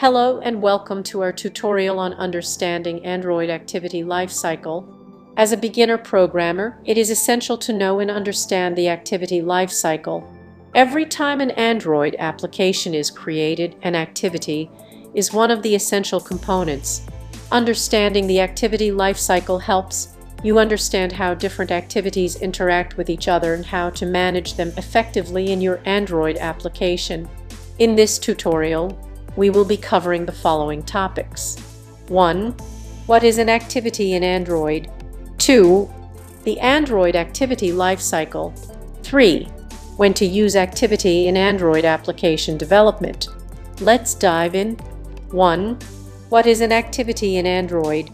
Hello and welcome to our tutorial on understanding Android activity lifecycle. As a beginner programmer, it is essential to know and understand the activity lifecycle. Every time an Android application is created, an activity is one of the essential components. Understanding the activity lifecycle helps you understand how different activities interact with each other and how to manage them effectively in your Android application. In this tutorial, we will be covering the following topics. 1. What is an activity in Android? 2. The Android activity lifecycle. 3. When to use activity in Android application development. Let's dive in. 1. What is an activity in Android?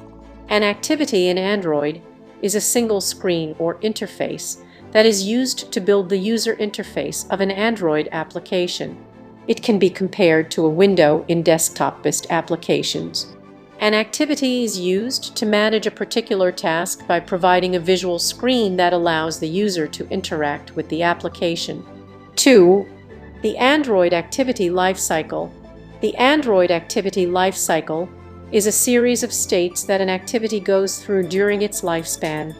An activity in Android is a single screen or interface that is used to build the user interface of an Android application. It can be compared to a window in desktop-based applications. An activity is used to manage a particular task by providing a visual screen that allows the user to interact with the application. 2. The Android activity lifecycle. The Android activity lifecycle is a series of states that an activity goes through during its lifespan.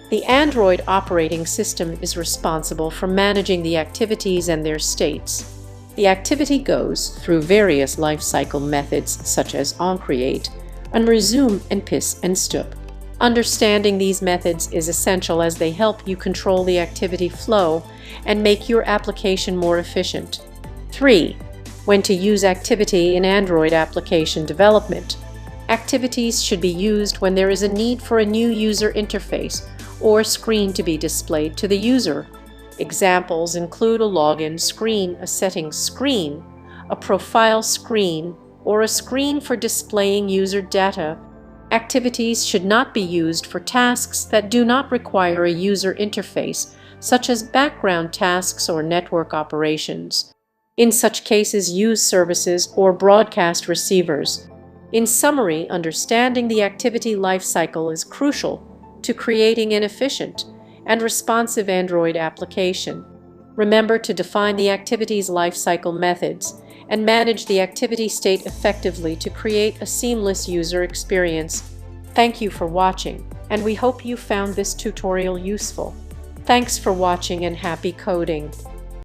The Android operating system is responsible for managing the activities and their states. The activity goes through various lifecycle methods such as onCreate, unResume, and pis and stup. Understanding these methods is essential as they help you control the activity flow and make your application more efficient. 3. When to use activity in Android application development. Activities should be used when there is a need for a new user interface or screen to be displayed to the user. Examples include a login screen, a settings screen, a profile screen, or a screen for displaying user data. Activities should not be used for tasks that do not require a user interface, such as background tasks or network operations. In such cases, use services or broadcast receivers. In summary, understanding the activity lifecycle is crucial to creating an efficient and responsive Android application. Remember to define the activity's lifecycle methods and manage the activity state effectively to create a seamless user experience. Thank you for watching, and we hope you found this tutorial useful. Thanks for watching and happy coding!